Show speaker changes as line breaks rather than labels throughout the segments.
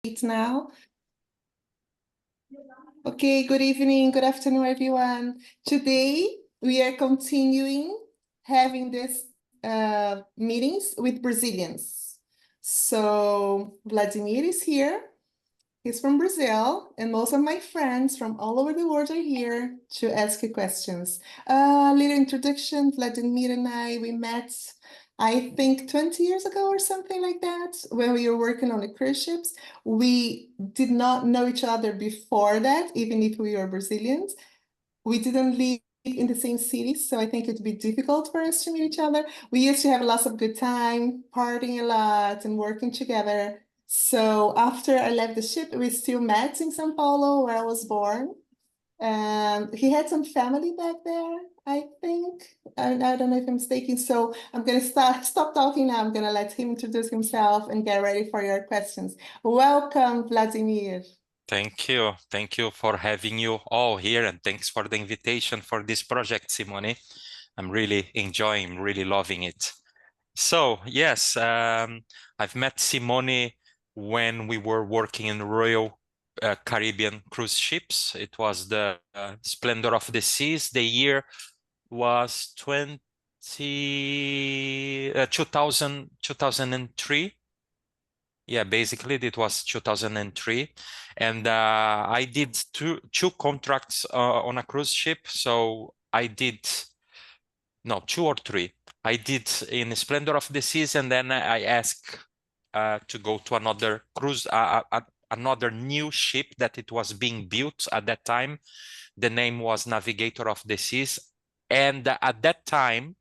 now. Okay, good evening, good afternoon, everyone. Today, we are continuing having these meetings with Brazilians. So, Wladimir is here. He's from Brazil, and most of my friends from all over the world are here to ask you questions. Little introduction, Wladimir and we met, I think 20 years ago or something like that, when we were working on the cruise ships. We did not know each other before that, even if we were Brazilians. We didn't live in the same city, so I think it'd be difficult for us to meet each other. We used to have lots of good time, partying a lot and working together. So after I left the ship, we still met in São Paulo, where I was born. And he had some family back there, I think. I don't know if I'm mistaken. So I'm going to stop talking now. I'm going to let him introduce himself and get ready for your questions. Welcome, Wladimir.
Thank you. Thank you for having you all here, and thanks for the invitation for this project, Simone. I'm really enjoying, really loving it. So yes, I've met Simone when we were working in Royal Caribbean cruise ships. It was the Splendor of the Seas. The year was 2003. Yeah, basically it was 2003, and I did two contracts on a cruise ship. So I did two or three. I did in Splendor of the Seas, and then I asked to go to another cruise, another new ship that it was being built at that time. The name was Navigator of the Seas, and at that time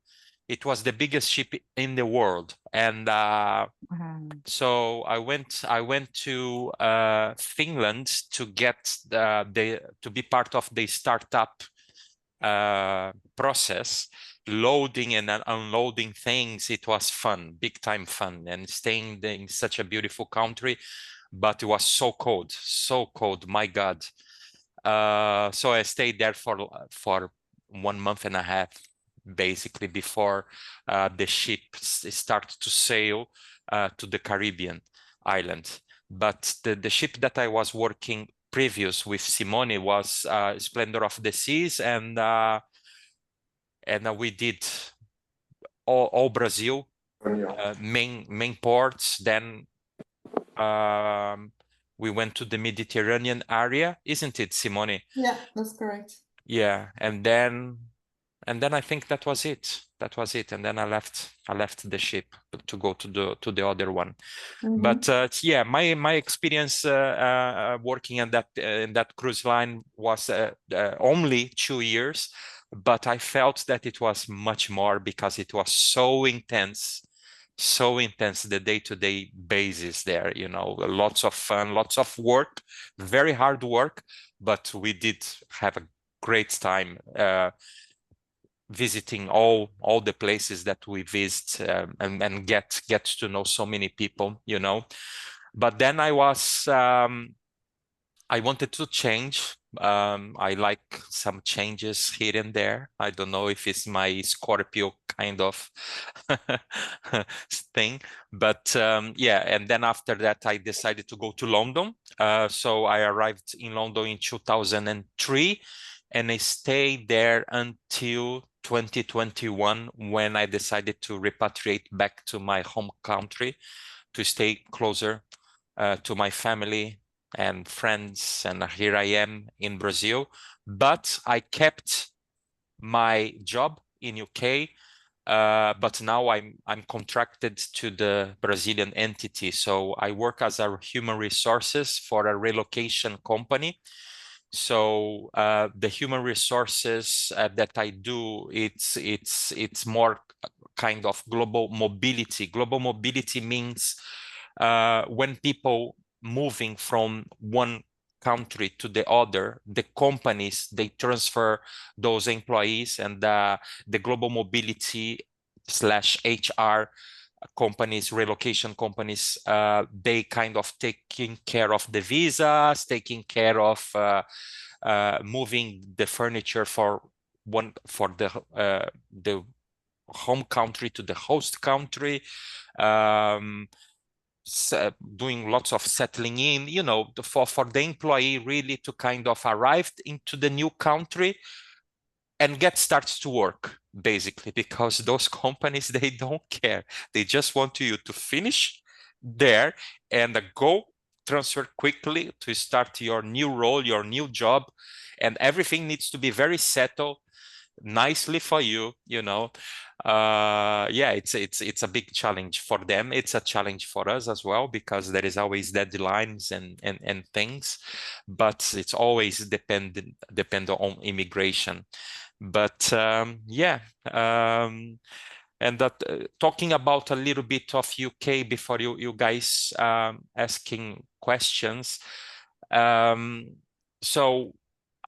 it was the biggest ship in the world. And so I went to Finland to get to be part of the startup process, loading and unloading things. It was fun, big time fun, and staying in such a beautiful country, but it was so cold, my God. So I stayed there for 1 month and a half, basically, before the ship started to sail to the Caribbean island. But the ship that I was working previous with Simone was Splendor of the Seas, and we did all Brazil, main ports. Then we went to the Mediterranean area, isn't it, Simone?
Yeah, that's correct.
Yeah, and then I think that was it. And then I left the ship to go to the other one. But yeah, my experience working in that cruise line was only 2 years, but I felt that it was much more, because it was so intense, the day-to-day basis there. Lots of fun, lots of work, very hard work, but we did have a great time visiting all the places that we visit, and get to know so many people. But then I wanted to change. I like some changes here and there. I don't know if it's my Scorpio kind of thing, but yeah. And then after that, I decided to go to London. So I arrived in London in 2003, and I stayed there until 2021, when I decided to repatriate back to my home country to stay closer to my family and friends. And here I am in Brazil, but I kept my job in UK. But now I'm contracted to the Brazilian entity. So I work as a human resources for a relocation company. So the human resources that I do, it's more kind of global mobility. Global mobility means when people moving from one country to the other, the companies, they transfer those employees, and the global mobility / HR companies, relocation companies, they kind of taking care of the visas, taking care of moving the furniture for the home country to the host country. doing lots of settling in, you know, for the employee really to kind of arrive into the new country and get starts to work, basically, because those companies, they don't care. They just want you to finish there and go transfer quickly to start your new role, your new job, and everything needs to be very settled nicely for you, you know. Yeah, it's a big challenge for them. It's a challenge for us as well, because there is always deadlines and things, but it's always depend on immigration. But yeah, and that talking about a little bit of UK before you guys asking questions. So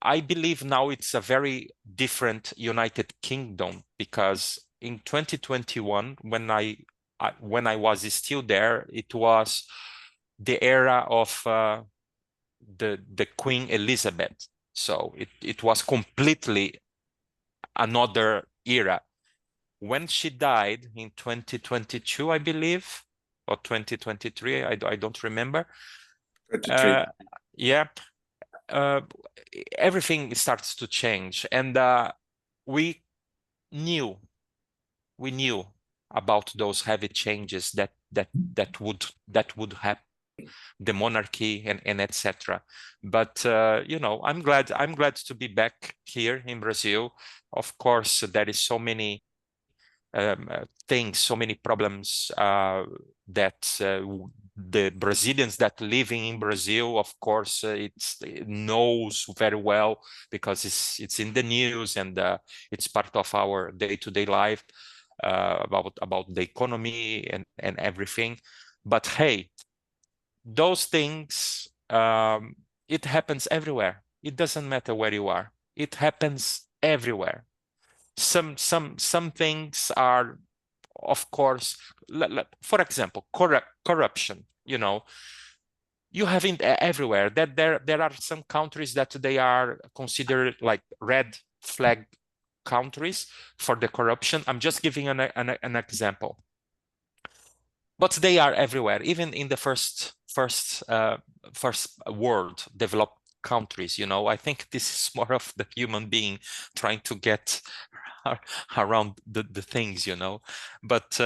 I believe now it's a very different United Kingdom, because in 2021, when I was still there, it was the era of the Queen Elizabeth. So it was completely another era. When she died in 2022, I believe, or 2023, I don't remember.
33.
Yeah, uh, everything starts to change, and we knew we knew about those heavy changes that would happen, the monarchy and etc. But you know, I'm glad to be back here in Brazil. Of course, there is so many things, so many problems that the Brazilians that living in Brazil, of course, it knows very well, because it's in the news, and it's part of our day-to-day life, about the economy and everything. But hey, those things, it happens everywhere. It doesn't matter where you are. It happens everywhere. Some things are, of course, for example, corruption. You know, you have it everywhere. That there are some countries that they are considered like red flag countries for the corruption. I'm just giving an example, but they are everywhere, even in the first world developed countries. You know, I think this is more of the human being trying to get around the things, you know. But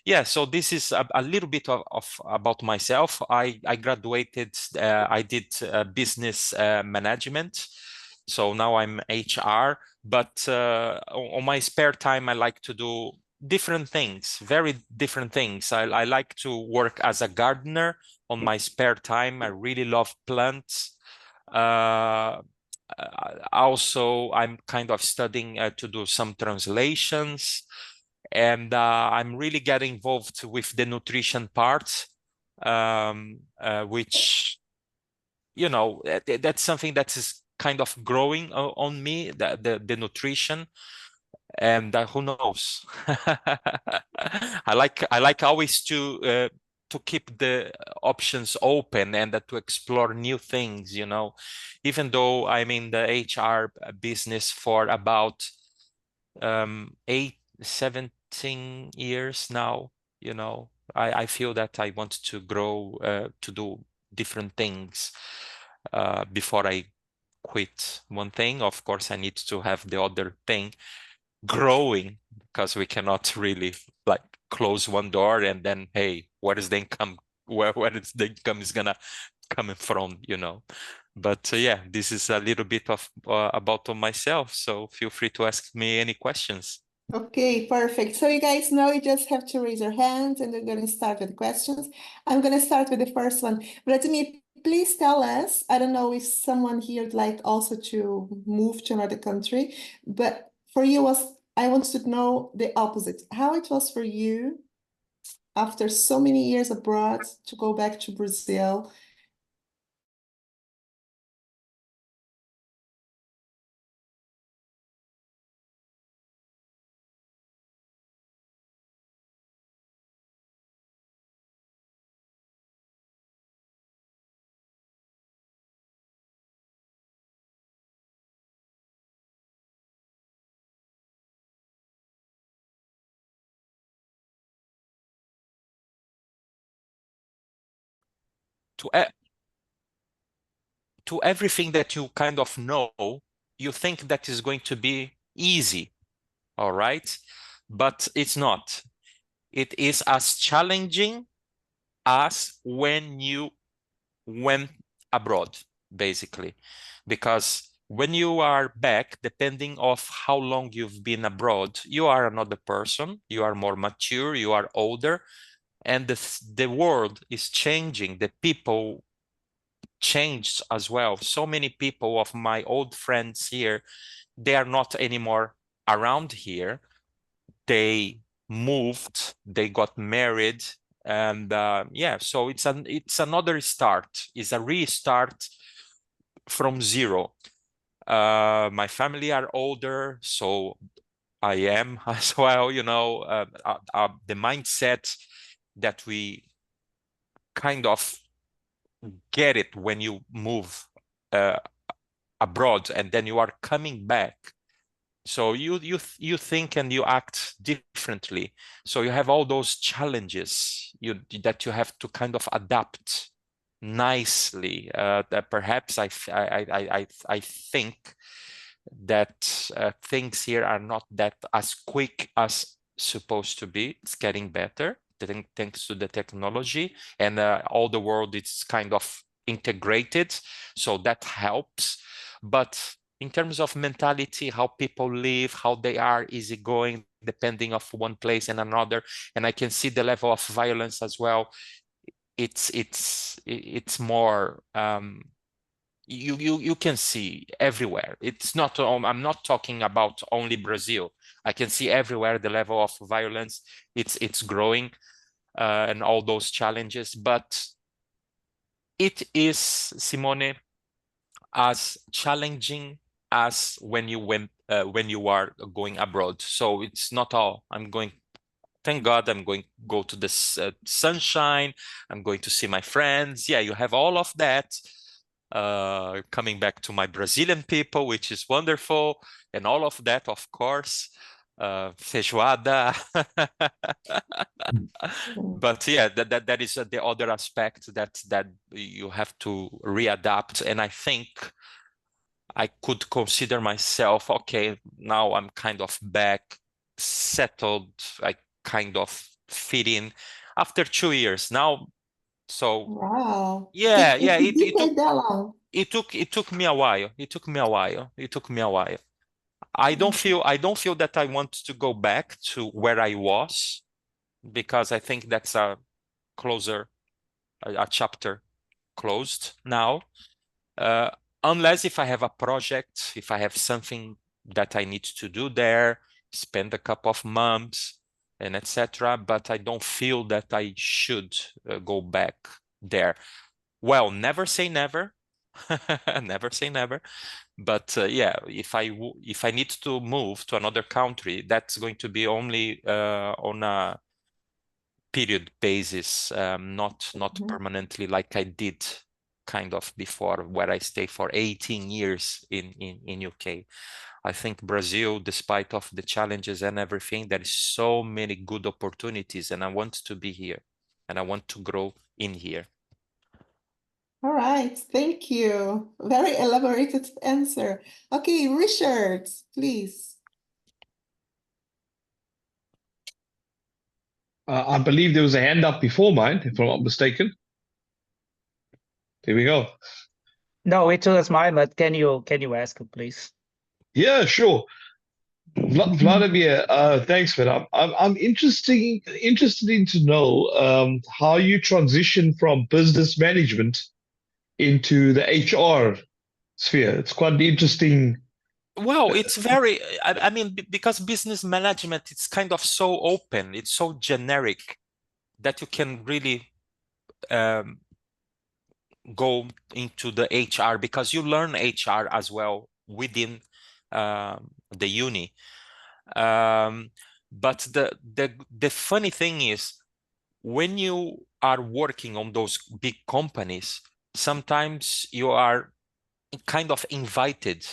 yeah, so this is a little bit of about myself. I graduated, I did business management, so now I'm HR. But on my spare time, I like to do different things, very different things. I like to work as a gardener on my spare time. I really love plants. Uh, Also, I'm kind of studying to do some translations, and I'm really getting involved with the nutrition part, which, you know, that's something that is kind of growing on me, the nutrition. And who knows? I like always to keep the options open, and to explore new things, you know. Even though I'm in the HR business for about 17 years now, you know, I feel that I want to grow, to do different things before I quit one thing. Of course, I need to have the other thing growing, because we cannot really like close one door and then, hey, what is the income, where is the income is gonna coming from, you know. But yeah, this is a little bit of about myself, so feel free to ask me any questions.
Okay, perfect. So you guys know you just have to raise your hands and we're going to start with questions. I'm going to start with the first one. Vladimir, please tell us, I don't know if someone here would like also to move to another country, but for you I want to know the opposite, how it was for you after so many years abroad to go back to Brazil.
to to everything that you kind of know, you think that is going to be easy, all right? But it's not. It is as challenging as when you went abroad, basically, because when you are back, depending of how long you've been abroad, you are another person, you are more mature, you are older, and the world is changing. The people changed as well. So many people of my old friends here, they are not anymore around here. They moved, they got married, and yeah, so it's another start. It's a restart from zero. My family are older, so I am as well, you know, the mindset that we kind of get it when you move uh, abroad and then you are coming back. So you think and you act differently. So you have all those challenges that you have to kind of adapt nicely. That perhaps I think that things here are not that as quick as supposed to be. It's getting better thanks to the technology, and all the world is kind of integrated, so that helps. But in terms of mentality, how people live, how they are easygoing, depending of one place and another, and I can see the level of violence as well. It's more you can see everywhere. It's not, I'm not talking about only Brazil. I can see everywhere the level of violence, it's growing, and all those challenges. But it is, Simone, as challenging as when you are going abroad. So it's not all I'm going. Thank God I'm going to go to the sunshine. I'm going to see my friends. Yeah, you have all of that. Coming back to my Brazilian people, which is wonderful, and all of that, of course. Feijoada. But yeah, that is the other aspect that you have to readapt. And I think I could consider myself, okay, now I'm kind of back, settled, I kind of fit in after 2 years now. So
Wow.
yeah, yeah,
It did take that long.
it took me a while. It took me a while. It took me a while. I don't feel that I want to go back to where I was, because I think that's a chapter closed now. Uh, unless if I have a project, if I have something that I need to do there, spend a couple of months and etc. But I don't feel that I should go back there. Well, never say never. Never say never. But yeah, if I need to move to another country, that's going to be only on a period basis, not permanently like I did kind of before, where I stay for 18 years in UK. I think Brazil, despite of the challenges and everything, there is so many good opportunities, and I want to be here and I want to grow in here.
All right, thank you. Very elaborated answer. Okay, Richard, please.
I believe there was a hand up before mine, if I'm not mistaken. There we go.
No, it was mine, but can you ask it, please?
Yeah, sure. Wladimir, thanks for that. I'm interested in to know how you transition from business management into the HR sphere. It's quite interesting.
Well, it's very, I mean, because business management, it's kind of so open, it's so generic that you can really go into the HR, because you learn HR as well within the uni. But the funny thing is, when you are working on those big companies, sometimes you are kind of invited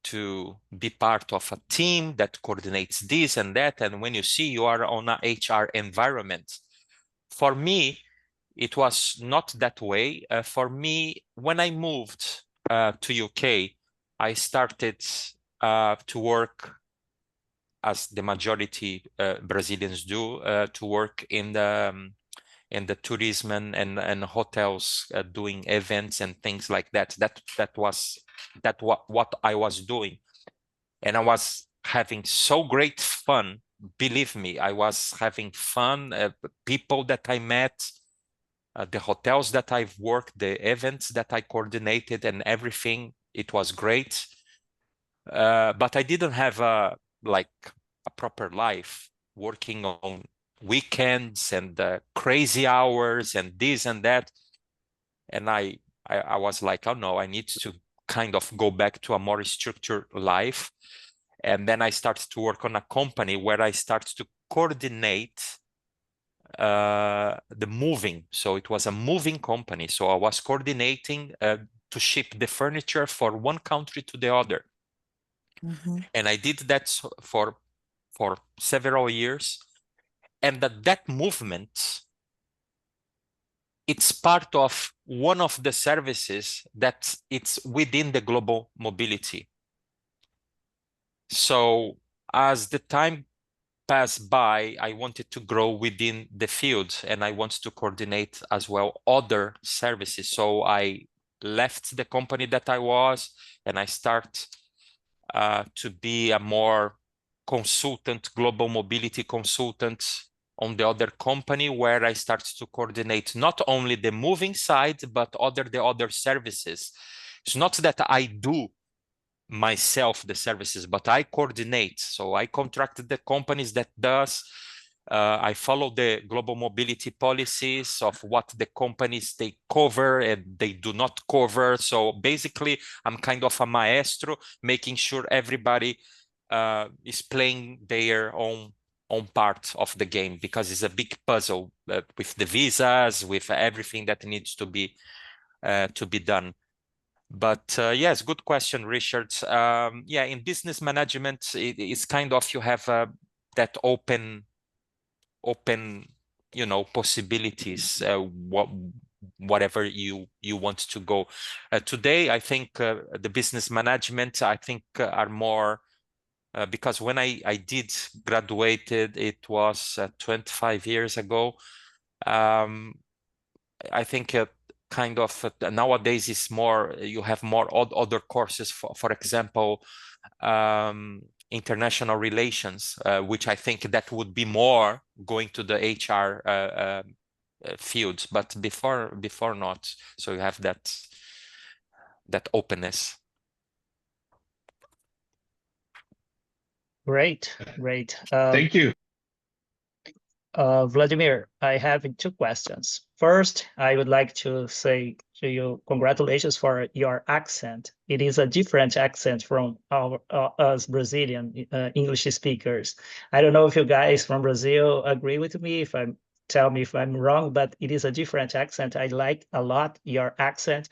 to be part of a team that coordinates this and that. And when you see you are on a HR environment, for me, it was not that way. For me, when I moved to UK, I started to work, as the majority Brazilians do, to work in the tourism and hotels, doing events and things like that. That was what I was doing, and I was having so great fun. Believe me, I was having fun. People that I met, the hotels that I've worked, the events that I coordinated, and everything. It was great, but I didn't have a proper life, working on weekends and crazy hours and this and that. And I was like, oh no, I need to kind of go back to a more structured life. And then I started to work on a company where I started to coordinate the moving. So it was a moving company. So I was coordinating to ship the furniture for one country to the other. And I did that for several years. And that movement, it's part of one of the services that it's within the global mobility. So as the time passed by, I wanted to grow within the field, and I want to coordinate as well other services. So I left the company that I was, and I start to be a more consultant, global mobility consultant on the other company, where I start to coordinate not only the moving side, but the other services. It's not that I do myself the services, but I coordinate. So I contracted the companies that does. I follow the global mobility policies of what the companies they cover and they do not cover. So basically, I'm kind of a maestro, making sure everybody is playing their own part of the game, because it's a big puzzle with the visas, with everything that needs to be done. But yes, good question, Richard. Yeah, in business management, it's kind of, you have that open, possibilities, whatever you want to go. Today, I think the business management, I think, are more, because when I did graduated, it was 25 years ago. I think kind of nowadays is more, you have more other courses, for example, international relations, which I think that would be more going to the HR fields, but before not. So you have that openness.
Great.
Thank you.
Wladimir, I have two questions. First, I would like to say to you, congratulations for your accent. It is a different accent from us Brazilian English speakers. I don't know if you guys from Brazil agree with me, tell me if I'm wrong, but it is a different accent. I like a lot your accent.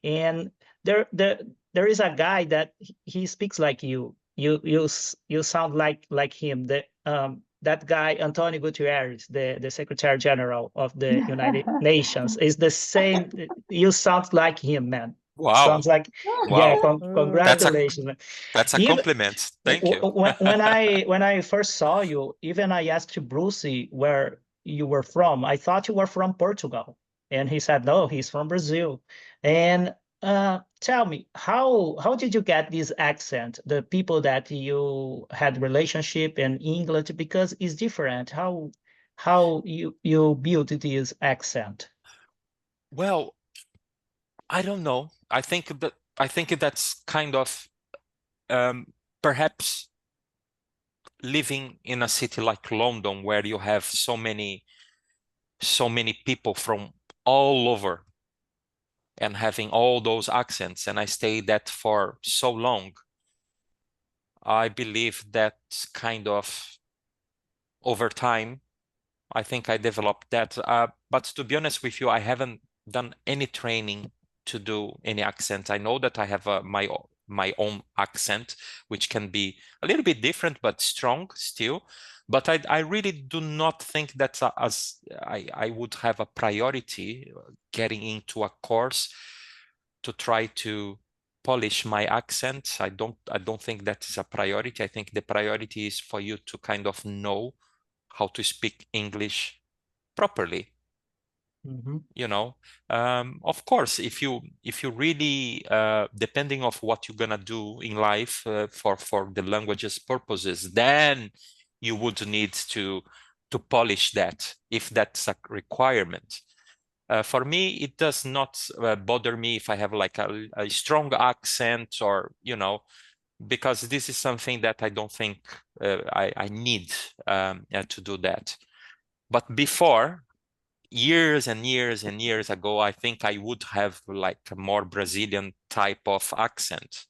And there is a guy that he speaks like you. You sound like him. That guy, Antonio Guterres, the Secretary General of the United Nations, is the same. You sound like him, man.
Wow.
Sounds like, yeah, congratulations.
That's a compliment. Thank you.
When I first saw you, even I asked Brucey where you were from. I thought you were from Portugal. And he said, no, he's from Brazil. And tell me, how did you get this accent? The people that you had relationship in England, because it's different. How you built this accent?
Well, I don't know. I think that's kind of perhaps living in a city like London, where you have so many people from all over, and having all those accents, and I stayed that for so long. I believe that kind of over time, I think I developed that. But to be honest with you, I haven't done any training to do any accent. I know that I have my own accent, which can be a little bit different, but strong still. But I really do not think that I would have a priority getting into a course to try to polish my accent. I don't think that is a priority. I think the priority is for you to kind of know how to speak English properly. You know, of course, if you really depending of what you're gonna do in life for the languages purposes, then you would need to polish that if that's a requirement. For me, it does not bother me if I have like a strong accent, or you know, because this is something that I don't think I need to do that. But before, years and years and years ago, I think I would have like a more Brazilian type of accent.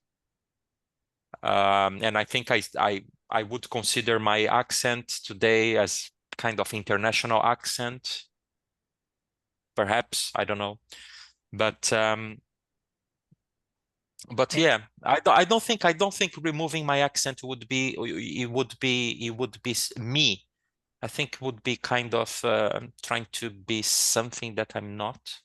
And I think I would consider my accent today as kind of international accent, perhaps, I don't know. But yeah, I don't think removing my accent would be me. I think it would be kind of trying to be something that I'm not.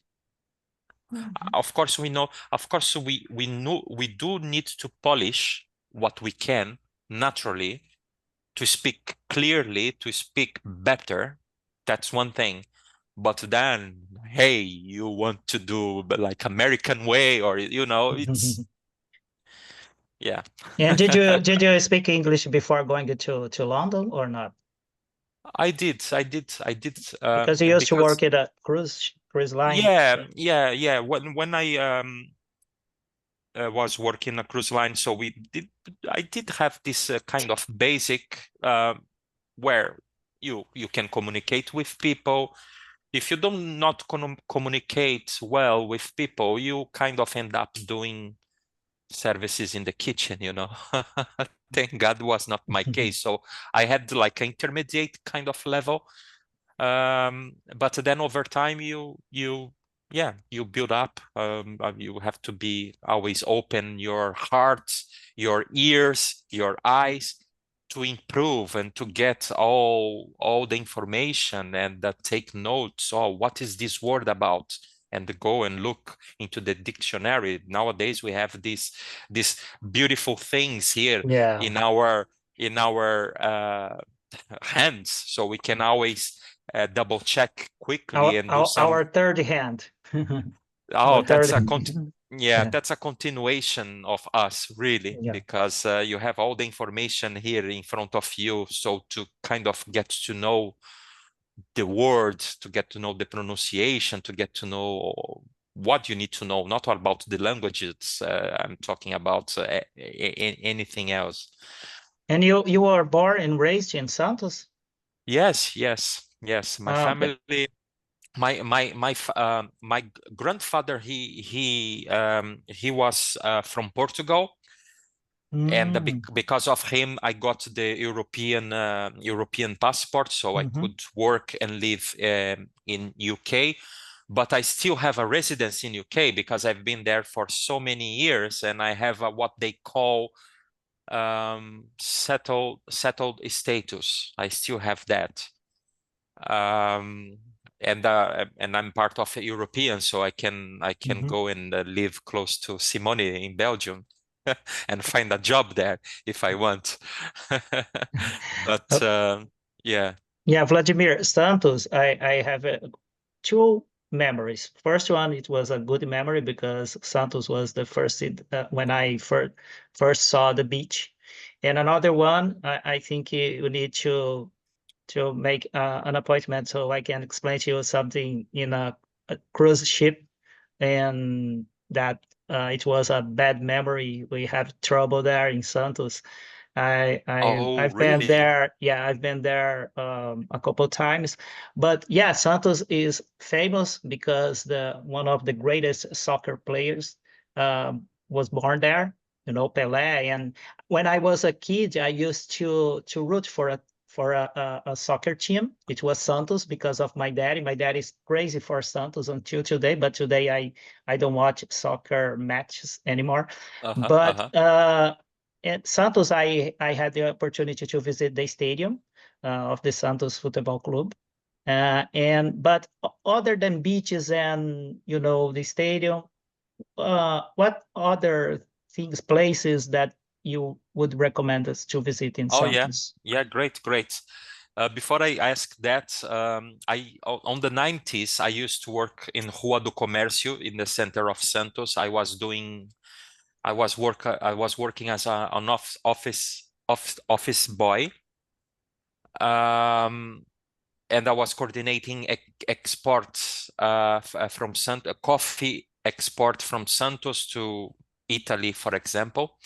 Of course, we know. Of course, we know we do need to polish what we can naturally to speak clearly, to speak better. That's one thing. But then, hey, you want to do like American way, or you know, it's yeah.
And did you speak English before going to London or not?
I did.
Because you used to work at a cruise line.
Yeah. When I was working a cruise line, so I did have this kind of basic where you can communicate with people. If you do not communicate well with people, you kind of end up doing services in the kitchen, you know. Thank God was not my case. So I had like an intermediate kind of level. But then over time you build up. You have to be always open your heart, your ears, your eyes to improve and to get all the information and take notes. Oh, what is this word about? And go and look into the dictionary. Nowadays we have these beautiful things here in our hands, so we can always double check quickly and do some.
Our third hand.
Oh, that's that's a continuation of us, really, because you have all the information here in front of you. So to kind of get to know the words, to get to know the pronunciation, to get to know what you need to know, not all about the languages. I'm talking about anything else.
And you were born and raised in Santos?
Yes. My family. My grandfather, he was from Portugal, and because of him I got the European passport, so I could work and live in UK. But I still have a residence in UK because I've been there for so many years, and I have what they call settled status. I still have that. And I'm part of a European, so I can go and live close to Simone in Belgium and find a job there if I want. But yeah,
Wladimir, Santos, I have two memories. First one, it was a good memory because Santos was the first when I first saw the beach. And another one, I think you need to make an appointment so I can explain to you something in a cruise ship, and that it was a bad memory. We have trouble there in Santos. I've been there. Yeah, I've been there a couple times. But yeah, Santos is famous because one of the greatest soccer players was born there. You know, Pelé. And when I was a kid, I used to root for a soccer team. It was Santos because of my daddy. My dad is crazy for Santos until today, but today I don't watch soccer matches anymore. But at Santos, I had the opportunity to visit the stadium of the Santos Futebol Club. But other than beaches and the stadium, what other things, places that you would recommend us to visit in Santos?
Yeah, great. Before I ask that, on the 90s, I used to work in Rua do Comércio in the center of Santos. I was working as an office boy, and I was coordinating exports from coffee export from Santos to Italy, for example.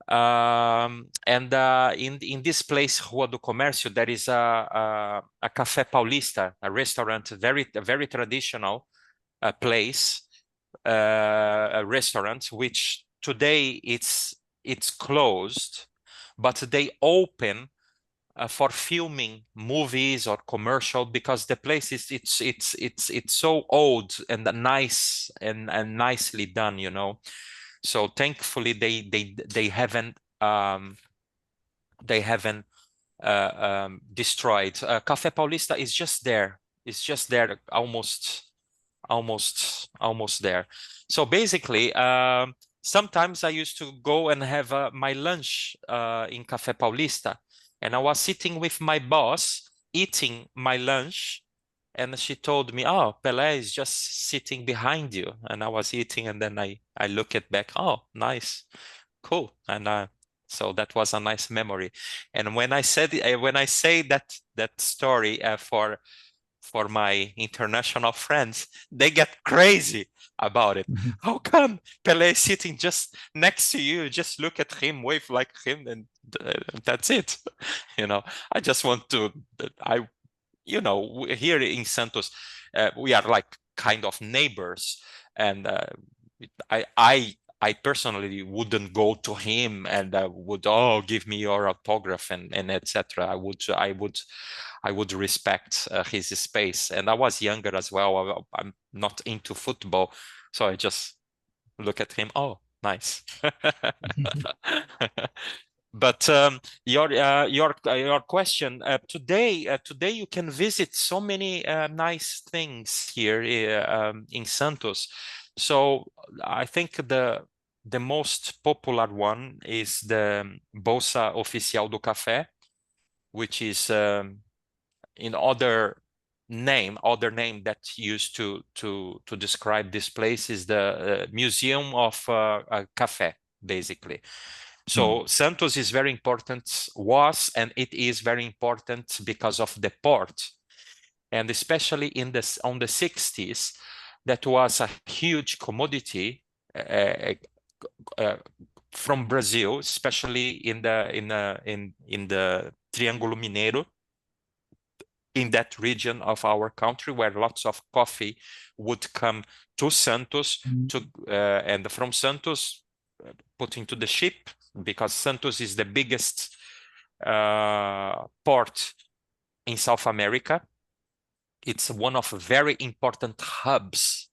And in this place, Rua do Comércio, there is a Café Paulista, a restaurant, a very traditional place, a restaurant, which today it's closed, but they open for filming movies or commercial, because the place is it's so old and nice and nicely done, So thankfully they haven't destroyed. Café Paulista is just there. It's just there, almost there. So basically, sometimes I used to go and have my lunch in Café Paulista, and I was sitting with my boss eating my lunch, and she told me, "Oh, Pelé is just sitting behind you." And I was eating, and then I look it back. Oh, nice, cool. And so that was a nice memory. And when I say that story for my international friends, they get crazy about it. How come Pelé is sitting just next to you? Just look at him, wave like him, and that's it. I just want to, here in Santos, we are like kind of neighbors, and I personally wouldn't go to him and would give me your autograph and etc. I would respect his space, and I was younger as well. I'm not into football, so I just look at him. Oh, nice. But your question today you can visit so many nice things here in Santos. So I think the most popular one is the Bolsa Oficial do Café, which is in other name that used to describe this place is the Museum of Café, basically. So Santos is very important, and it is very important because of the port, and especially on the 60s, that was a huge commodity from Brazil, especially in the Triângulo Mineiro, in that region of our country, where lots of coffee would come to Santos and from Santos put into the ship, because Santos is the biggest port in South America. It's one of very important hubs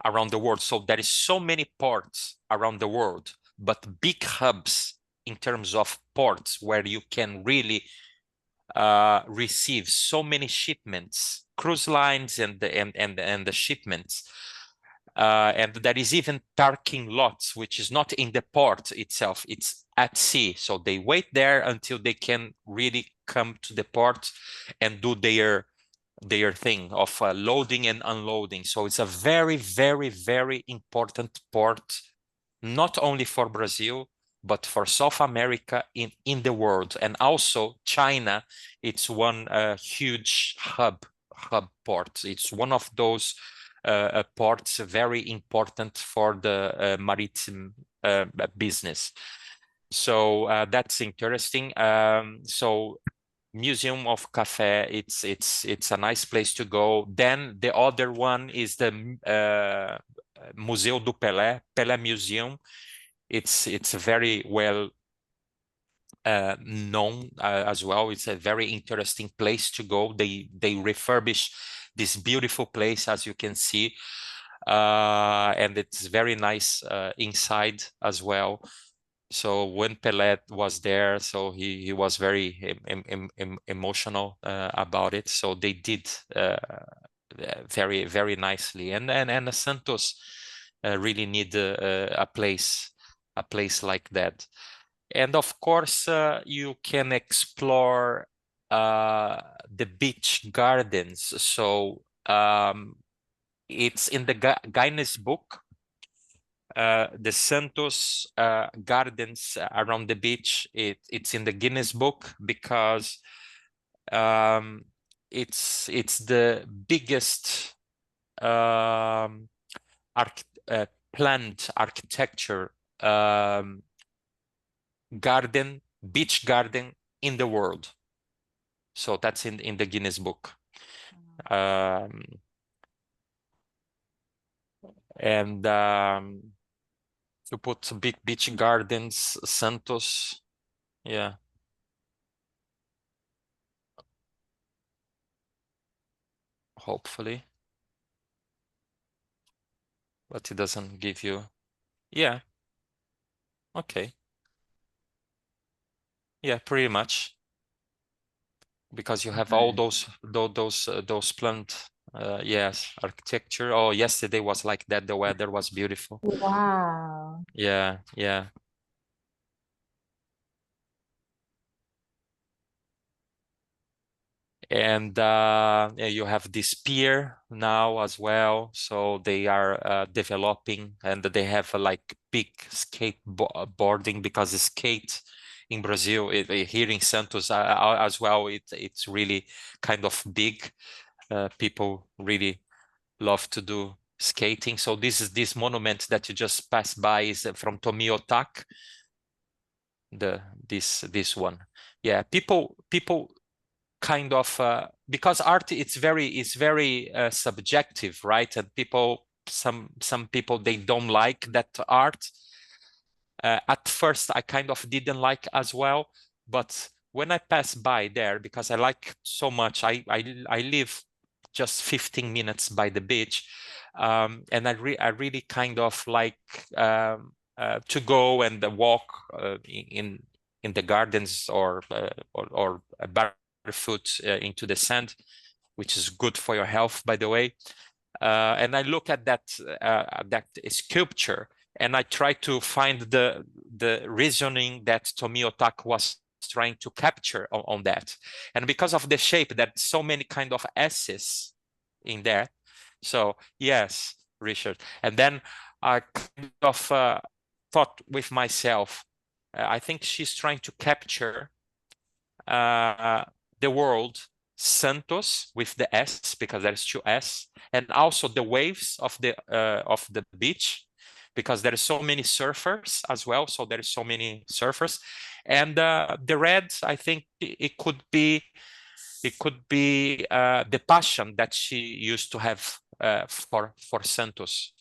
around the world. So there is so many ports around the world, but big hubs in terms of ports where you can really receive so many shipments, cruise lines and the shipments. And there is even parking lots, which is not in the port itself, it's at sea. So they wait there until they can really come to the port and do their thing of loading and unloading. So it's a very, very, very important port, not only for Brazil, but for South America in the world. And also China, it's one huge hub port. It's one of those ports very important for the maritime business. So that's interesting. So Museum of Café, it's a nice place to go. Then the other one is the Museu do Pelé Museum. It's very well known as well. It's a very interesting place to go. They refurbish this beautiful place, as you can see, and it's very nice inside as well. So when Pelé was there, so he was very emotional about it. So they did very nicely, and Santos really need a place like that. And of course, you can explore the beach gardens. So it's in the Guinness Book. The Santos gardens around the beach. It's in the Guinness Book because it's the biggest planned architecture beach garden in the world. So that's in the Guinness Book. And to put big beach gardens, Santos, yeah. Hopefully. But it doesn't give you, yeah. Okay. Yeah, pretty much. Because you have all those planned, yes, architecture. Oh, yesterday was like that. The weather was beautiful.
Wow.
Yeah, yeah. And you have this pier now as well. So they are developing, and they have like big skateboarding, because the skate in Brazil, here in Santos as well, it's really kind of big. People really love to do skating. So this monument that you just passed by is from Tomio Tak. This one, yeah. People kind of because art it's very subjective, right? And some people, they don't like that art. At first I kind of didn't like as well, but when I pass by there, because I like so much, I live just 15 minutes by the beach, and I really kind of like to go and walk in the gardens, or barefoot into the sand, which is good for your health, by the way. And I look at that sculpture, and I try to find the reasoning that Tomio Tak was trying to capture on that. And because of the shape, that so many kind of S's in there. So yes, Richard. And then I kind of thought with myself, I think she's trying to capture the word Santos with the S, because there's two S, and also the waves of the beach, because there are so many surfers as well. So there are so many surfers, and the red, I think it could be the passion that she used to have for Santos.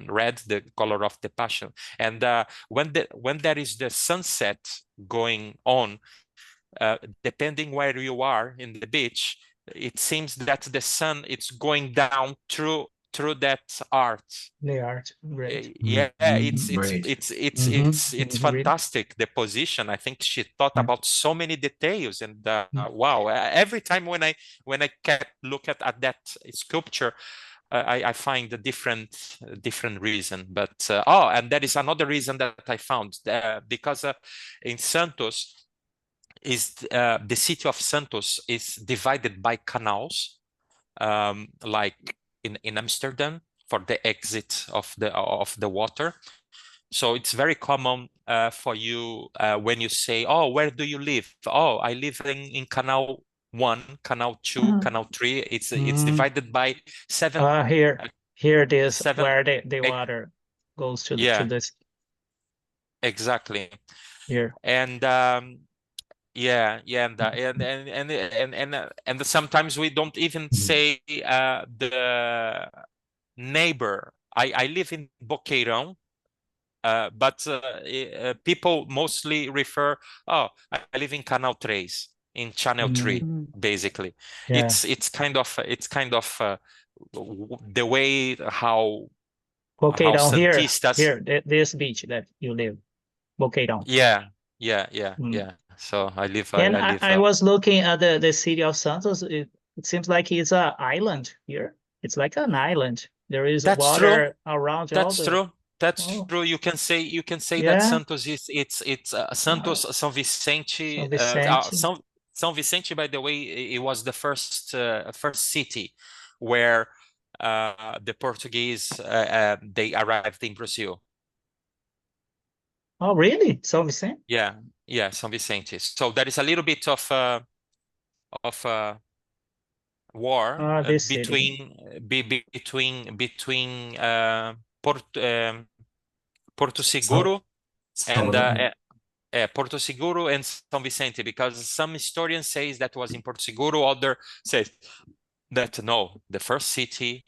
Red, the color of the passion. And when there is the sunset going on, depending where you are in the beach, it seems that the sun it's going down through that art.
The art, great.
Yeah, it's
Really?
fantastic, the position. I think she thought
Yeah.
about so many details, and wow, every time when I look at that sculpture, I find a different reason. But and that is another reason that I found, because in Santos, is the city of Santos is divided by canals, like in Amsterdam, for the exit of the water. So it's very common for you when you say, "Oh, where do you live?" "Oh, I live in Canal 1, Canal 2, Canal 3." It's divided by seven.
Here it is,
seven,
where the water goes to
yeah,
this.
Exactly.
Here.
And yeah, and sometimes we don't even say the neighbor. I live in Boqueirão, but people mostly refer, "Oh, I live in Canal 3, in Channel 3, basically."
Yeah.
It's kind of the way how
Okay, down
Santistas,
here, this beach that you live. Boqueirão.
Yeah. So I live.
And
I live.
I was looking at the city of Santos. It seems like it's an island here. It's like an island. There is
That's true.
water around all
That's
the.
true. That's
Oh.
true. You can say that
Yeah.
Santos is Santos, São Vicente.
São Vicente.
São Vicente, by the way, it was the first city where the Portuguese they arrived in Brazil.
Oh, really? São Vicente?
Yeah, São Vicente. So there is a little bit of war
This city.
between Porto Seguro and Porto Seguro and São Vicente, because some historians say that was in Porto Seguro, other says that no, the first city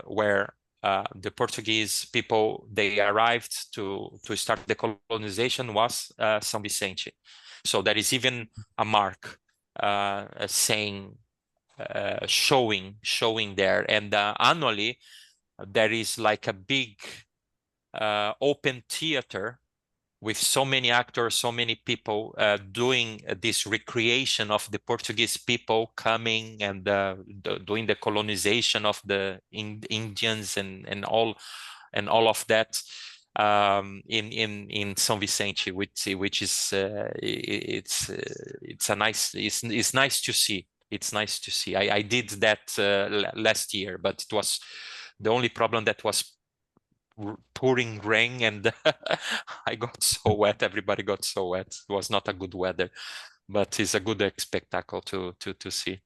where the Portuguese people they arrived to start the colonization was São Vicente. So there is even a mark saying showing there, and annually there is like a big open theater with so many actors, so many people doing this recreation of the Portuguese people coming and doing the colonization of the Indians and all of that in São Vicente, which is it's nice to see. It's nice to see. I did that last year, but it was the only problem that was pouring rain, and I got so wet. Everybody got so wet. It was not a good weather, but it's a good spectacle to see.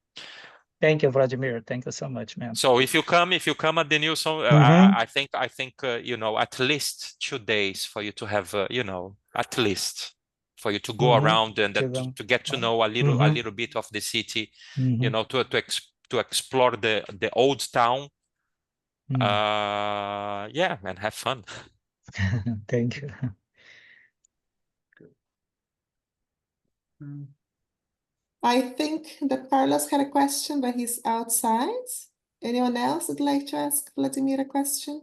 Thank you, Wladimir. Thank you so much, man.
So if you come at the new song, I think at least 2 days for you to have at least for you to go around and to get to know a little bit of the city, to explore the old town. And have fun.
Thank you.
I think that Carlos had a question, but he's outside. Anyone else would like to ask Wladimir a question?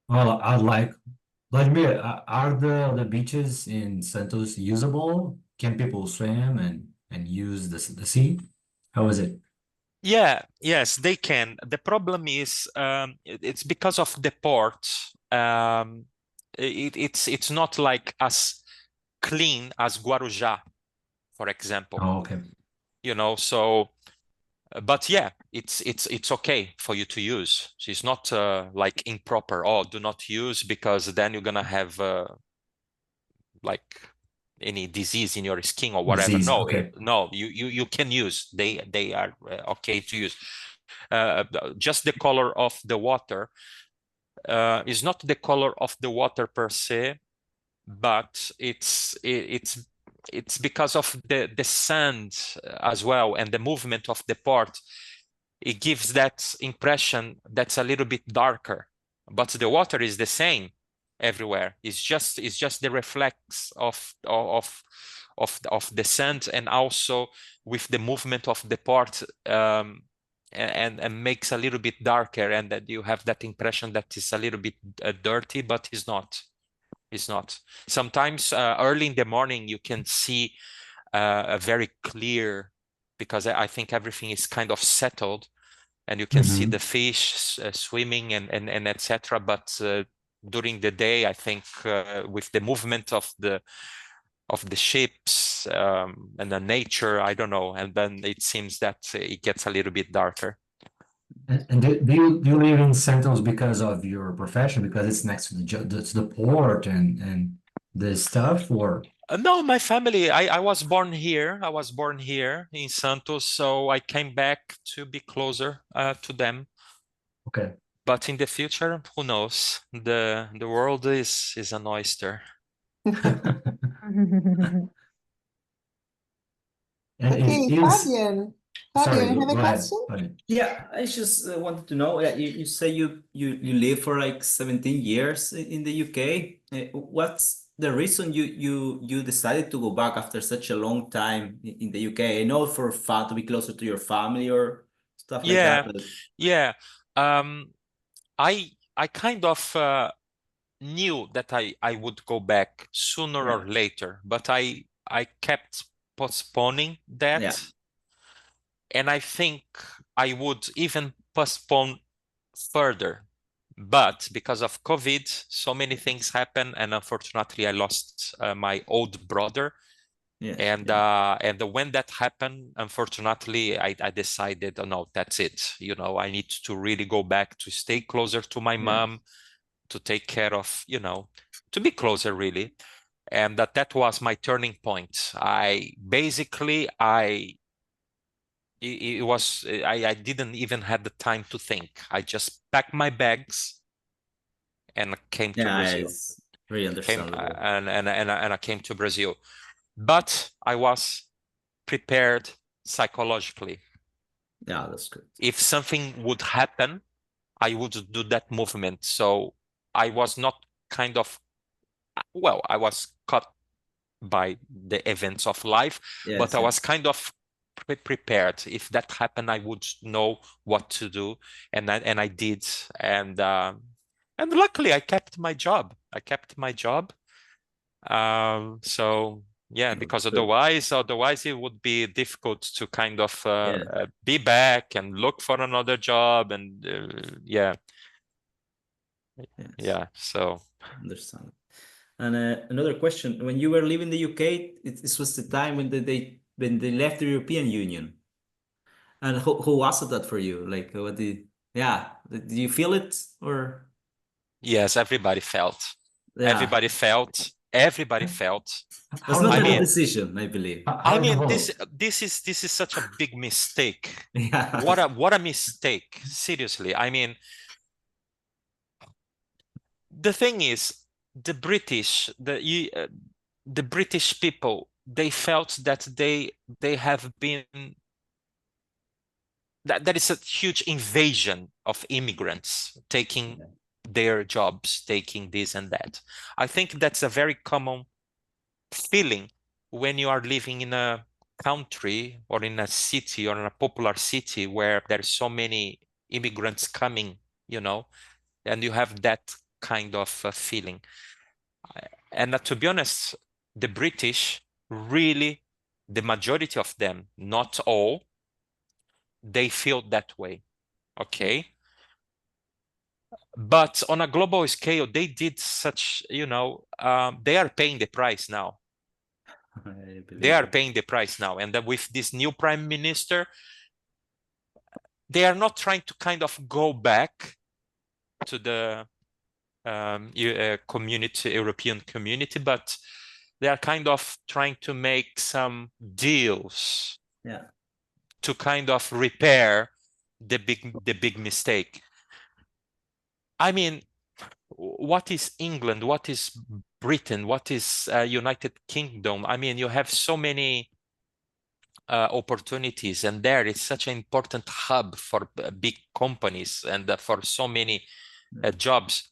Well, I'd like, Vladimir, are the beaches in Santos usable? Can people swim and use the sea? How is it?
Yeah, yes, they can. The problem is it's because of the port. It's not like as clean as Guarujá, for example.
Oh, okay.
So but yeah, it's okay for you to use. So it's not like improper. Do not use, because then you're gonna have like any disease in your skin or whatever.
Disease,
No,
okay.
no, you can use. They are okay to use. Just the color of the water is not the color of the water per se, but it's because of the sand as well, and the movement of the port. It gives that impression that's a little bit darker, but the water is the same everywhere. It's just the reflex of the sand, and also with the movement of the port, and makes a little bit darker, and that you have that impression that is a little bit dirty, but it's not. It's not. Sometimes early in the morning you can see a very clear, because I think everything is kind of settled, and you can see the fish swimming and etc. But during the day, I think with the movement of the ships and the nature, I don't know, and then it seems that it gets a little bit darker.
And do you live in Santos because of your profession, because it's next to the port and the stuff, or?
No, my family, I was born here. I was born here in Santos, so I came back to be closer to them.
Okay.
But in the future, who knows? The world is an oyster.
Okay, Fabian.
Sorry,
Fabian, you have a
go ahead.
question?
Yeah, I just wanted to know, you say you live for like 17 years in the UK. What's the reason you decided to go back after such a long time in the UK? I know for fun, to be closer to your family or stuff like that.
Yeah. I kind of knew that I would go back sooner or later, but I kept postponing that.
Yeah.
And I think I would even postpone further. But because of COVID, so many things happened, and unfortunately, I lost my old brother.
Yes.
And when that happened, unfortunately, I decided, oh no, that's it. You know, I need to really go back to stay closer to my mom, to take care of, you know, to be closer really. And that was my turning point. I didn't even have the time to think. I just packed my bags and came to Brazil.
It's very understandable.
And I came to Brazil. But I was prepared psychologically.
Yeah, that's good.
If something would happen, I would do that movement. So I was not kind of, well, I was caught by the events of life, but I was kind of prepared. If that happened, I would know what to do, and I did, and luckily I kept my job. So yeah, because otherwise it would be difficult to kind of be back and look for another job, and so
understand. And another question: when you were leaving the UK, this was the time when they left the European Union. And who was that for you? Like, what did you feel it, or?
Yes, everybody felt. Everybody felt.
That's not a good decision, I believe.
I mean, this is such a big mistake.
Yeah.
What a mistake. Seriously. I mean, the thing is, the British people, they felt that they have been, that there is a huge invasion of immigrants taking their jobs, taking this and that. I think that's a very common feeling when you are living in a country or in a city or in a popular city where there's so many immigrants coming, you know, and you have that kind of feeling. And to be honest, the British really, the majority of them, not all, they feel that way. Okay. But on a global scale, they did such, you know, they are paying the price now. They are paying the price now. And that with this new prime minister, they are not trying to kind of go back to the European community, but they are kind of trying to make some deals to kind of repair the big mistake. I mean, what is England? What is Britain? What is United Kingdom? I mean, you have so many opportunities, and there is such an important hub for big companies and for so many jobs.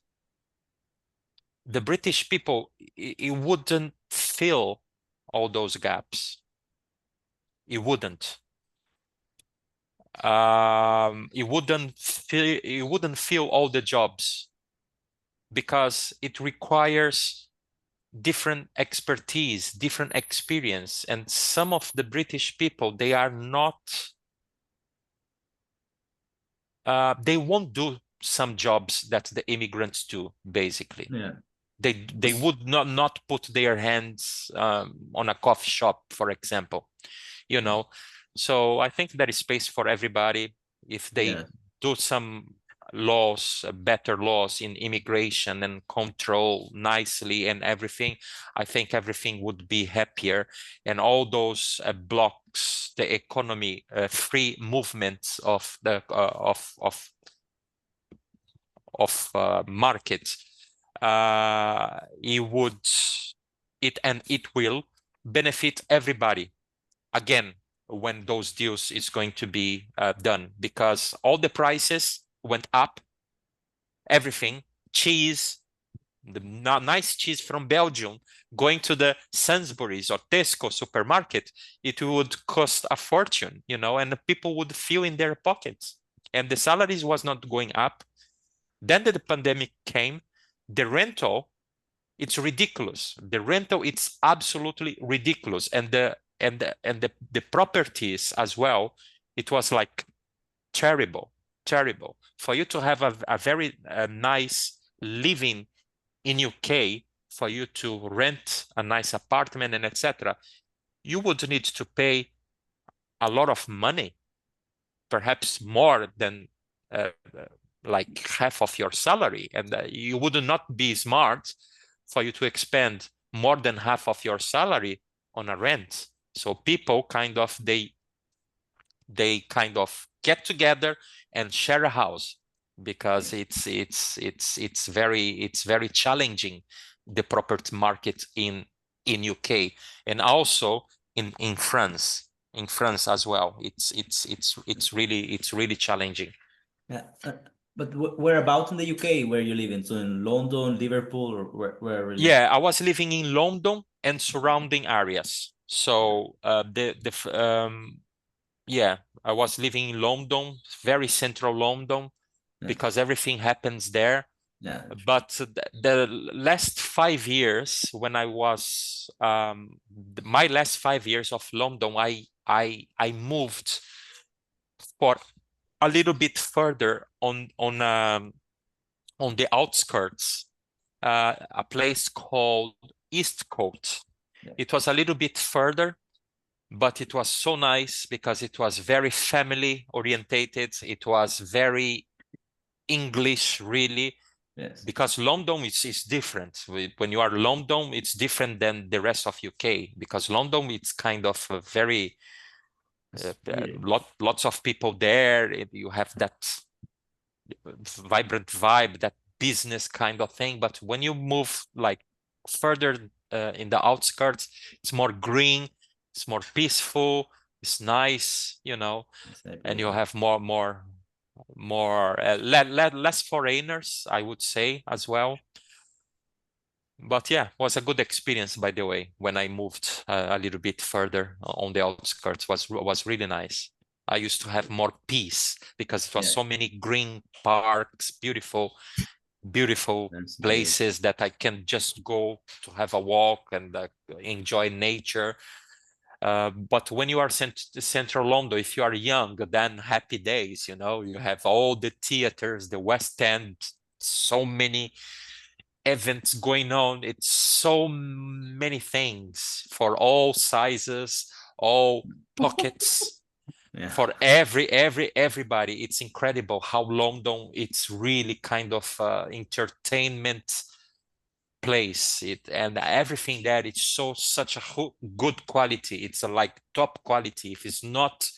The British people, it wouldn't fill all those gaps. It wouldn't. It wouldn't fill all the jobs because it requires different expertise, different experience, and some of the British people, they are not. They won't do some jobs that the immigrants do. Basically, they would not put their hands on a coffee shop, for example. You know, so I think there is space for everybody if they do some laws, better laws in immigration and control nicely and everything. I think everything would be happier, and all those blocks, the economy, free movements of the market, it will benefit everybody. Again, when those deals is going to be done, because all the prices went up, everything, cheese, the nice cheese from Belgium, going to the Sainsbury's or Tesco supermarket, it would cost a fortune, you know, and people would feel in their pockets, and the salaries was not going up. Then the pandemic came, the rental, it's ridiculous. The rental, it's absolutely ridiculous. And the properties as well, it was like terrible. For you to have a very nice living in UK, for you to rent a nice apartment and etc., you would need to pay a lot of money, perhaps more than like half of your salary, and you would not be smart for you to expend more than half of your salary on a rent. So people kind of they kind of get together and share a house, because it's very challenging, the property market in UK, and also in France as well. It's really challenging.
Yeah. But whereabouts in the UK where you live in? So in London, Liverpool, or where really?
Yeah, I was living in London and surrounding areas. So yeah, I was living in London, very central London, because everything happens there.
Yeah.
But the last 5 years, when I was my last 5 years of London, I moved for a little bit further on the outskirts, a place called Eastcote.
Yeah.
It was a little bit further, but it was so nice because it was very family orientated. It was very English, really.
Yes.
Because London is different. When you are London, it's different than the rest of UK, because London, it's kind of a very lots of people there. You have that vibrant vibe, that business kind of thing. But when you move like further in the outskirts, it's more green, it's more peaceful, it's nice, you know, and you have less foreigners, I would say, as well. But yeah, it was a good experience, by the way, when I moved a little bit further on the outskirts. Was really nice. I used to have more peace because it was so many green parks, beautiful places that I can just go to have a walk and enjoy nature. But when you are central London, if you are young, then happy days, you know, you have all the theaters, the West End, so many events going on. It's so many things for all sizes, all pockets. For everybody. It's incredible how London, it's really kind of entertainment place. And everything there, it's such a good quality. It's like top quality. If it's not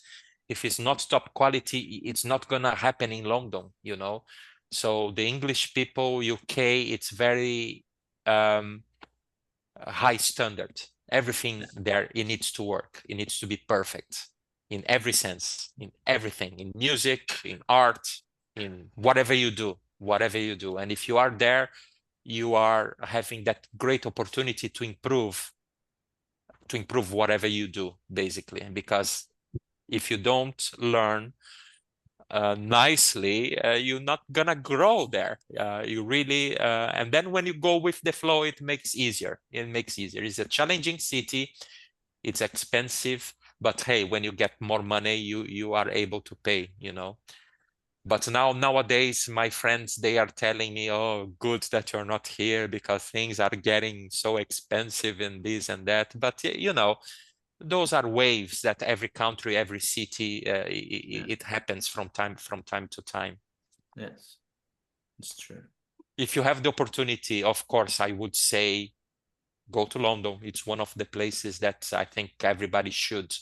top quality, it's not gonna happen in London, you know. So the English people, UK, it's very high standard. Everything there, it needs to work. It needs to be perfect in every sense, in everything, in music, in art, in whatever you do. And if you are there, you are having that great opportunity to improve whatever you do, basically. Because if you don't learn nicely, you're not gonna grow there. You really and then when you go with the flow, it makes easier. It's a challenging city, it's expensive, but hey, when you get more money, you are able to pay, you know. But nowadays, my friends, they are telling me, oh, good that you're not here because things are getting so expensive and this and that. But you know, those are waves that every country, every city, it happens from time to time.
Yes, it's true.
If you have the opportunity, of course, I would say go to London. It's one of the places that I think everybody should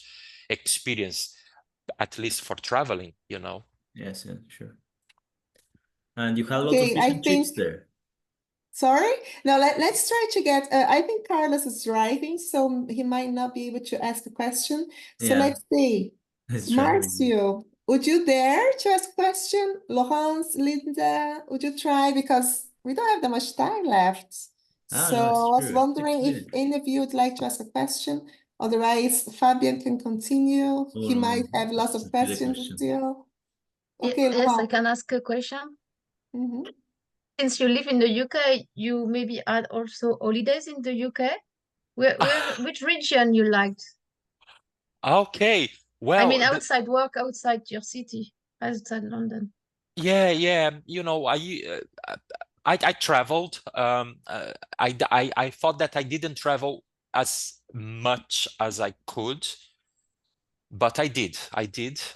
experience, at least for traveling, you know.
Yes, yeah, sure. And you had a lot of fish and chips there.
Sorry? No, let's try to get, I think Carlos is driving, so he might not be able to ask a question. So let's see. Marcio, would you dare to ask a question? Laurence, Linda, would you try? Because we don't have that much time left. So I was wondering if any of you would like to ask a question. Otherwise, Fabian can continue. He might have lots of questions still. Okay,
Yes, I can ask a question.
Mm-hmm.
Since you live in the UK, you maybe had also holidays in the UK. Which region you liked?
Okay,
I
well,
mean, outside work, outside your city, outside London.
yeah, you know, I traveled. I thought that I didn't travel as much as I could, but I did.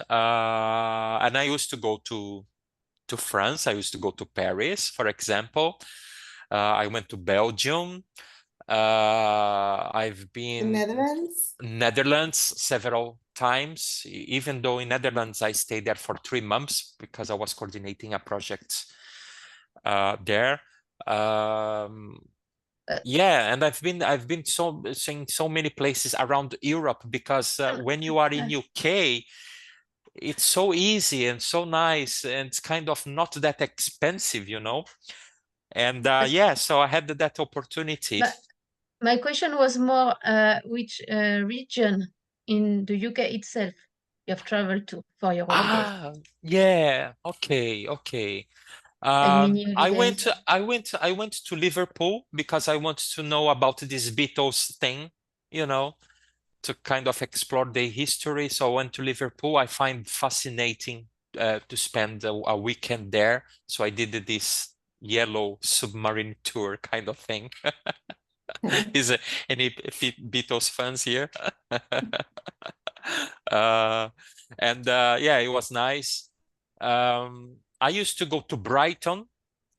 And I used to go to France. I used to go to Paris, for example. I went to Belgium. I've
The
been
Netherlands?
Netherlands several times, even though in Netherlands I stayed there for 3 months because I was coordinating a project there. Yeah, and I've been seeing so many places around Europe because when you are in UK, it's so easy and so nice and it's kind of not that expensive, you know. And yeah, so I had that opportunity.
But my question was more which region in the UK itself you have traveled to for your holidays?
Yeah, okay.
Mini
I
holidays.
went to Liverpool because I want to know about this Beatles thing, you know, to kind of explore the history. So I went to Liverpool. I find fascinating to spend a weekend there. So I did this yellow submarine tour kind of thing. Is any Beatles fans here? And yeah, it was nice. I used to go to Brighton.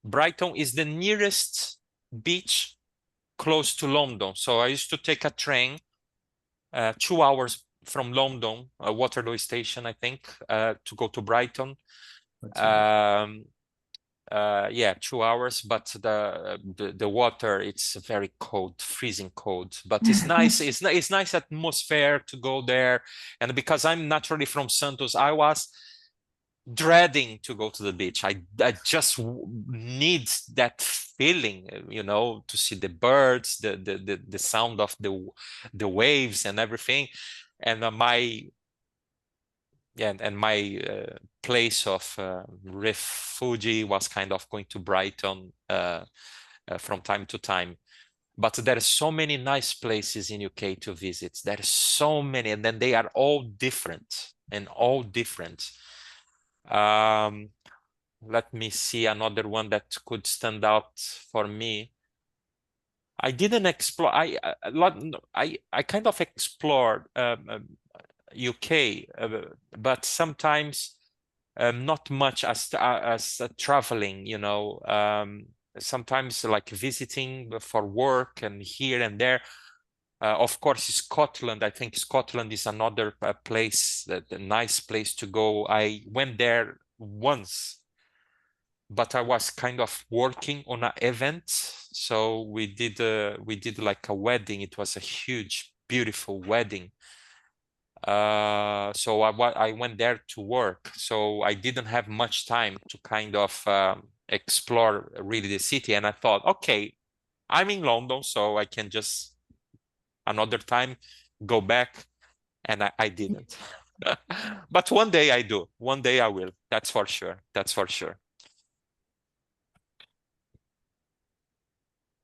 Brighton is the nearest beach close to London. So I used to take a train 2 hours from London, Waterloo Station, I think, to go to Brighton. Yeah, 2 hours, but the water, it's very cold, freezing cold. But it's nice. It's nice atmosphere to go there. And because I'm naturally from Santos, I was dreading to go to the beach. I just need that feeling, you know, to see the birds, the sound of the waves and everything. And my place of refuge was kind of going to Brighton from time to time. But there are so many nice places in UK to visit. There are so many, and then they are all different and all different. Let me see another one that could stand out for me. I didn't explore. I kind of explored UK, but sometimes not much as traveling. You know, sometimes like visiting for work and here and there. Of course, Scotland. I think Scotland is another place, a nice place to go. I went there once, but I was kind of working on an event. So we did like a wedding. It was a huge, beautiful wedding. So I went there to work. So I didn't have much time to kind of explore really the city. And I thought, okay, I'm in London, so I can just another time go back, and I didn't. But one day I do. One day I will. That's for sure. That's for sure.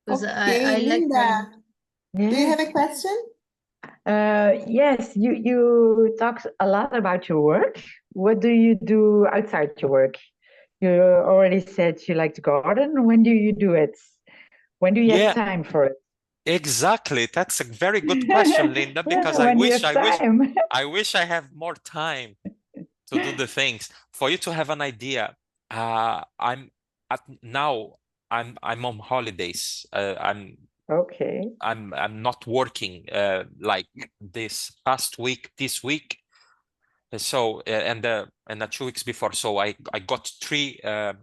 Because
Okay,
I like
Linda, do you
Yes.
have a question?
Yes, you talked a lot about your work. What do you do outside your work? You already said you like to garden. When do you do it? When do you
Yeah.
have time for it?
Exactly. That's a very good question, Linda, because
When do you have time?
I wish I have more time to do the things. For you to have an idea, I'm on holidays.
Okay.
I'm not working like this past week, this week. So and the 2 weeks before, so I got 3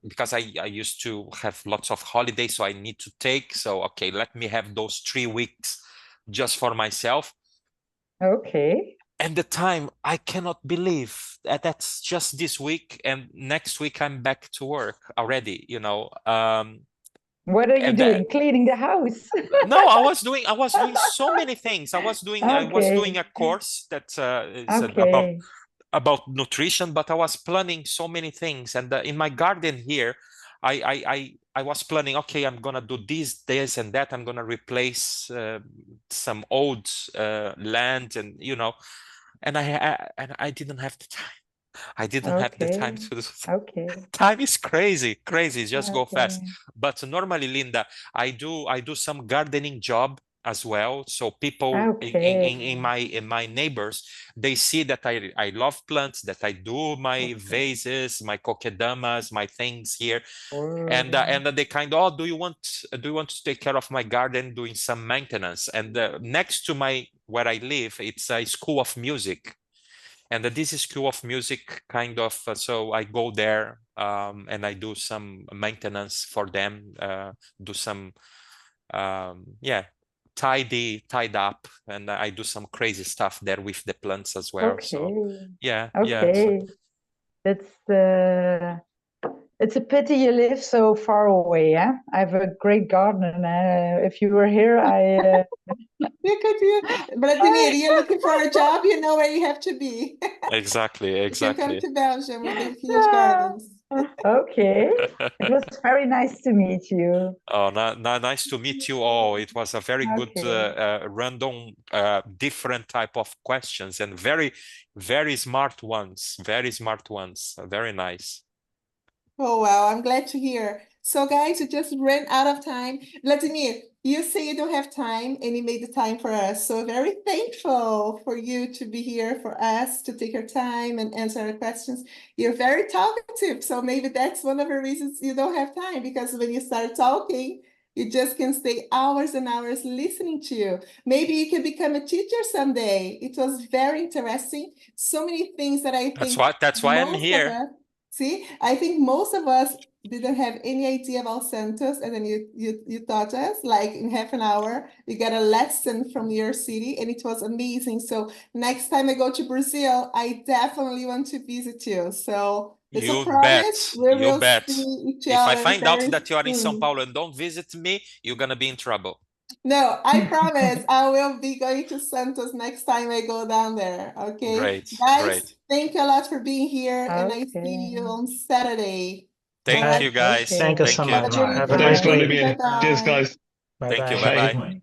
because I used to have lots of holidays, so I need to take. So okay, let me have those 3 weeks just for myself.
Okay.
And the time, I cannot believe that's just this week, and next week I'm back to work already, you know.
What are you doing? Cleaning the house?
No, I was doing so many things. I was doing
Okay.
a course that is
Okay.
about nutrition, but I was planning so many things. And in my garden here, I was planning, okay, I'm gonna do this and that. I'm gonna replace some old land, and you know, and I didn't have the time. I didn't have the time
Okay.
to do.
Okay.
Time is crazy, just go fast.
Okay.
But normally, Linda, I do some gardening job as well. So people in my neighbors, they see that I love plants, that I do my vases, my kokedamas, my things here, and they kind of, oh, do you want to take care of my garden, doing some maintenance? And next to where I live, it's a school of music. And this is school of music kind of, so I go there and I do some maintenance for them, do some, tidy up, and I do some crazy stuff there with the plants as well.
Okay.
So yeah.
Okay. That's it's a pity you live so far away. I have a great garden, and if you were here,
Vladimir, you're looking for a job, you know where you have to be.
Exactly.
You can come to Belgium with the huge gardens.
Okay. It was very nice to meet you.
Oh, nice to meet you all. It was a very good random, different type of questions, and very, very smart ones. Very nice.
Oh, wow. I'm glad to hear. So, guys, we just ran out of time. Vladimir, you say you don't have time, and you made the time for us. So, very thankful for you to be here for us, to take your time and answer our questions. You're very talkative. So, maybe that's one of the reasons you don't have time, because when you start talking, you just can stay hours and hours listening to you. Maybe you can become a teacher someday. It was very interesting. So many things that I think
That's why I'm
most of
here.
us, see, I think most of us didn't have any idea about Santos, and then you taught us, like in half an hour. We got a lesson from your city, and it was amazing. So next time I go to Brazil, I definitely want to visit you. So it's a promise. We will see each
If I
other
find out
very
that you are in São
soon.
Paulo and don't visit me, you're gonna be in trouble.
No, I promise I will be going to Santos next time I go down there. Okay.
Great.
Guys,
Great.
thank you a lot for being here, and I see
Okay.
you on Saturday.
Thank you, guys.
Thank you so
Thank
much.
you.
Have a
Thanks,
great day.
Wladimir. Cheers, guys.
Bye
Thank you.
bye.
Bye-bye.